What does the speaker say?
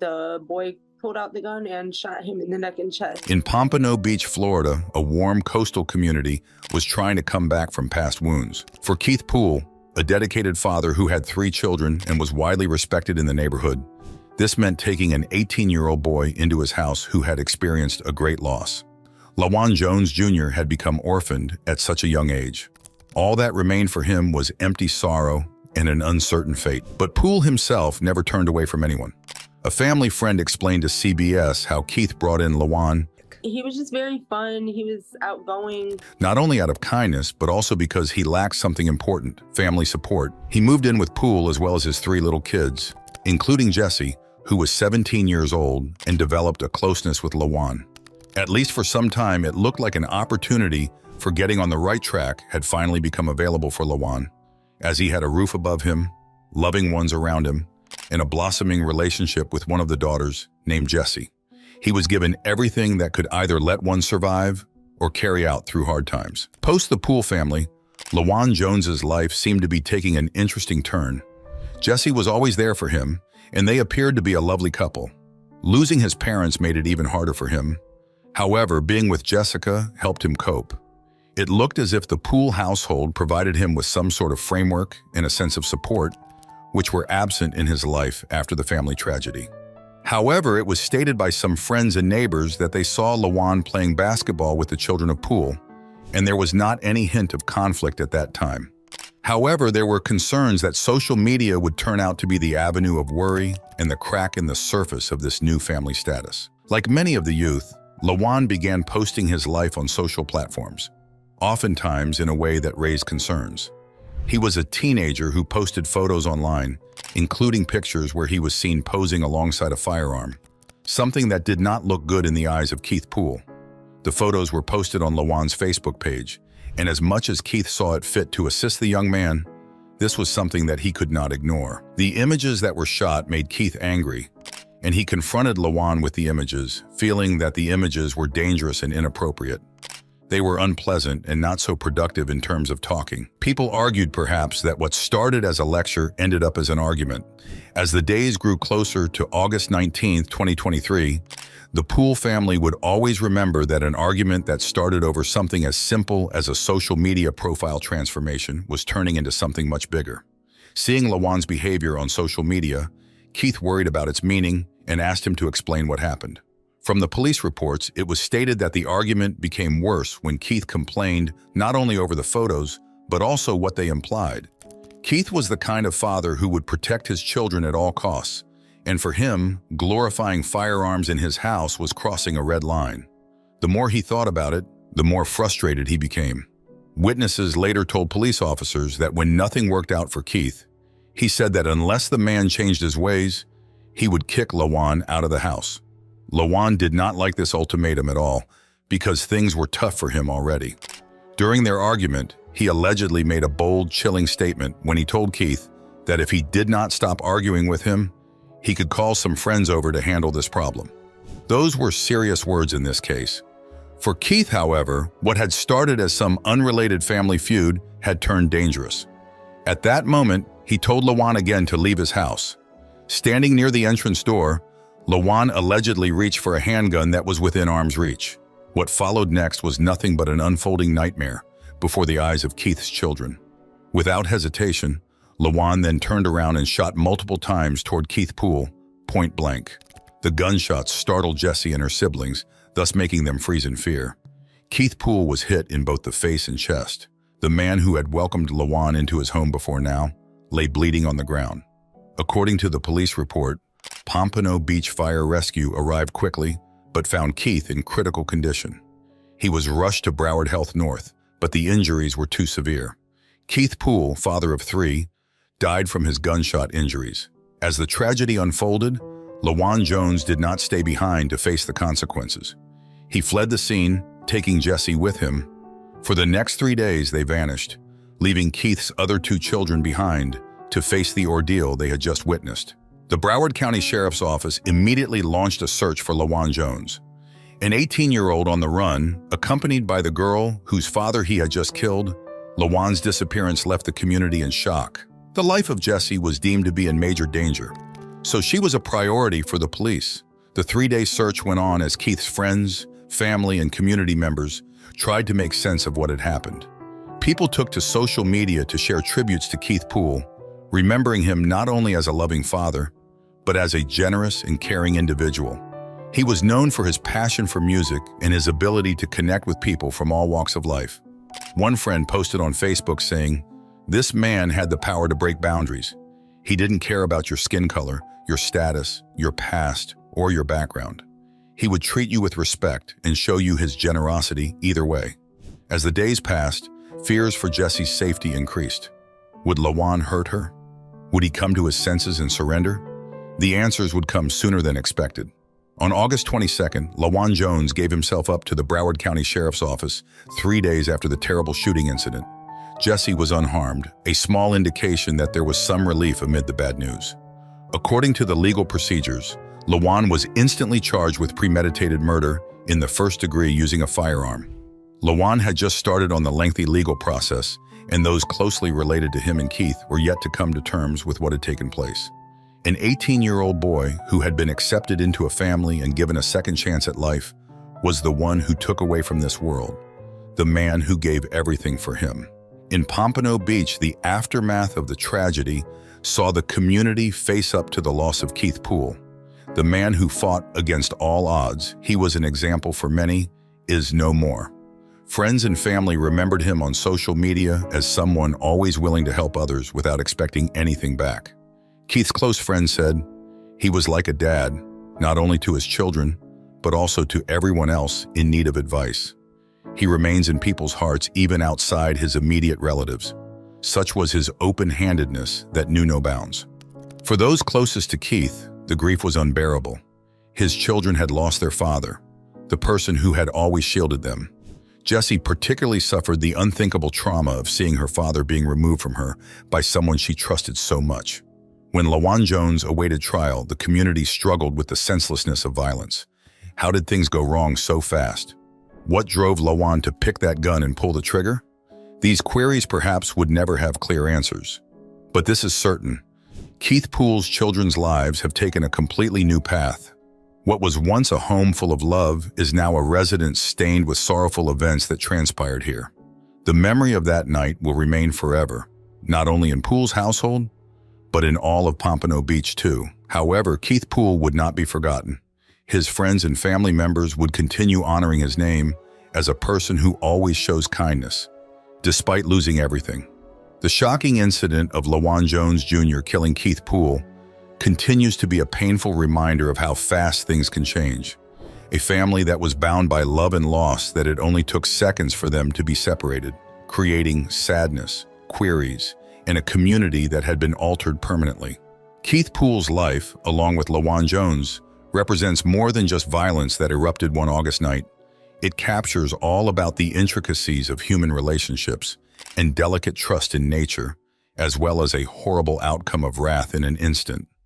the boy pulled out the gun and shot him in the neck and chest. In Pompano Beach, Florida, a warm coastal community was trying to come back from past wounds. For Keith Poole, a dedicated father who had 3 children and was widely respected in the neighborhood, this meant taking an 18-year-old boy into his house who had experienced a great loss. Lawan Jones Jr. had become orphaned at such a young age. All that remained for him was empty sorrow and an uncertain fate. But Poole himself never turned away from anyone. A family friend explained to CBS how Keith brought in Lawan. He was just very fun. He was outgoing. Not only out of kindness, but also because he lacked something important, family support. He moved in with Poole as well as his 3 little kids, including Jesse, who was 17 years old, and developed a closeness with Lawan. At least for some time, it looked like an opportunity for getting on the right track had finally become available for Lawan, as he had a roof above him, loving ones around him, and a blossoming relationship with one of the daughters named Jessie. He was given everything that could either let one survive or carry out through hard times. Post the Poole family, Lawan Jones's life seemed to be taking an interesting turn. Jessie was always there for him, and they appeared to be a lovely couple. Losing his parents made it even harder for him. However, being with Jessica helped him cope. It looked as if the Poole household provided him with some sort of framework and a sense of support, which were absent in his life after the family tragedy. However, it was stated by some friends and neighbors that they saw Lawan playing basketball with the children of Poole, and there was not any hint of conflict at that time. However, there were concerns that social media would turn out to be the avenue of worry and the crack in the surface of this new family status. Like many of the youth, Lawan began posting his life on social platforms, oftentimes in a way that raised concerns. He was a teenager who posted photos online, including pictures where he was seen posing alongside a firearm, something that did not look good in the eyes of Keith Poole. The photos were posted on Lawan's Facebook page, and as much as Keith saw it fit to assist the young man, this was something that he could not ignore. The images that were shot made Keith angry, and he confronted Lawan with the images, feeling that the images were dangerous and inappropriate. They were unpleasant and not so productive in terms of talking. People argued perhaps that what started as a lecture ended up as an argument. As the days grew closer to August 19, 2023, the Poole family would always remember that an argument that started over something as simple as a social media profile transformation was turning into something much bigger. Seeing Lawan's behavior on social media, Keith worried about its meaning and asked him to explain what happened. From the police reports, it was stated that the argument became worse when Keith complained not only over the photos, but also what they implied. Keith was the kind of father who would protect his children at all costs, and for him, glorifying firearms in his house was crossing a red line. The more he thought about it, the more frustrated he became. Witnesses later told police officers that when nothing worked out for Keith, he said that unless the man changed his ways, he would kick Lawan out of the house. Lawan did not like this ultimatum at all because things were tough for him already. During their argument, he allegedly made a bold, chilling statement when he told Keith that if he did not stop arguing with him, he could call some friends over to handle this problem. Those were serious words in this case. For Keith, however, what had started as some unrelated family feud had turned dangerous. At that moment, he told Lawan again to leave his house. Standing near the entrance door, Lawan allegedly reached for a handgun that was within arm's reach. What followed next was nothing but an unfolding nightmare before the eyes of Keith's children. Without hesitation, Lawan then turned around and shot multiple times toward Keith Poole, point blank. The gunshots startled Jessie and her siblings, thus making them freeze in fear. Keith Poole was hit in both the face and chest. The man who had welcomed Lawan into his home before now lay bleeding on the ground. According to the police report, Pompano Beach Fire Rescue arrived quickly, but found Keith in critical condition. He was rushed to Broward Health North, but the injuries were too severe. Keith Poole, father of 3, died from his gunshot injuries. As the tragedy unfolded, Lawan Jones did not stay behind to face the consequences. He fled the scene, taking Jessie with him. For the next 3 days, they vanished, leaving Keith's other 2 children behind to face the ordeal they had just witnessed. The Broward County Sheriff's Office immediately launched a search for Lawan Jones, an 18-year-old on the run, accompanied by the girl whose father he had just killed. Lawan's disappearance left the community in shock. The life of Jessie was deemed to be in major danger. So she was a priority for the police. The 3-day search went on as Keith's friends, family, and community members tried to make sense of what had happened. People took to social media to share tributes to Keith Poole, remembering him not only as a loving father, but as a generous and caring individual. He was known for his passion for music and his ability to connect with people from all walks of life. One friend posted on Facebook saying, "This man had the power to break boundaries. He didn't care about your skin color, your status, your past, or your background. He would treat you with respect and show you his generosity either way." As the days passed, fears for Jessie's safety increased. Would Lawan hurt her? Would he come to his senses and surrender? The answers would come sooner than expected. On August 22nd, Lawan Jones gave himself up to the Broward County Sheriff's Office 3 days after the terrible shooting incident. Jessie was unharmed, a small indication that there was some relief amid the bad news. According to the legal procedures, Lawan was instantly charged with premeditated murder in the first degree using a firearm. Lawan had just started on the lengthy legal process, and those closely related to him and Keith were yet to come to terms with what had taken place. An 18-year-old boy who had been accepted into a family and given a second chance at life was the one who took away from this world, the man who gave everything for him. In Pompano Beach, the aftermath of the tragedy saw the community face up to the loss of Keith Poole. The man who fought against all odds, he was an example for many, is no more. Friends and family remembered him on social media as someone always willing to help others without expecting anything back. Keith's close friend said, "He was like a dad, not only to his children, but also to everyone else in need of advice. He remains in people's hearts even outside his immediate relatives. Such was his open-handedness that knew no bounds." For those closest to Keith, the grief was unbearable. His children had lost their father, the person who had always shielded them. Jessie particularly suffered the unthinkable trauma of seeing her father being removed from her by someone she trusted so much. When Lawan Jones awaited trial, the community struggled with the senselessness of violence. How did things go wrong so fast? What drove Lawan to pick that gun and pull the trigger? These queries perhaps would never have clear answers. But this is certain. Keith Poole's children's lives have taken a completely new path. What was once a home full of love is now a residence stained with sorrowful events that transpired here. The memory of that night will remain forever, not only in Poole's household, but in all of Pompano Beach too. However, Keith Poole would not be forgotten. His friends and family members would continue honoring his name as a person who always shows kindness, despite losing everything. The shocking incident of Lawan Jones Jr. killing Keith Poole continues to be a painful reminder of how fast things can change. A family that was bound by love and loss that it only took seconds for them to be separated, creating sadness, queries, and a community that had been altered permanently. Keith Poole's life, along with Lawan Jones, represents more than just violence that erupted one August night. It captures all about the intricacies of human relationships and delicate trust in nature, as well as a horrible outcome of wrath in an instant.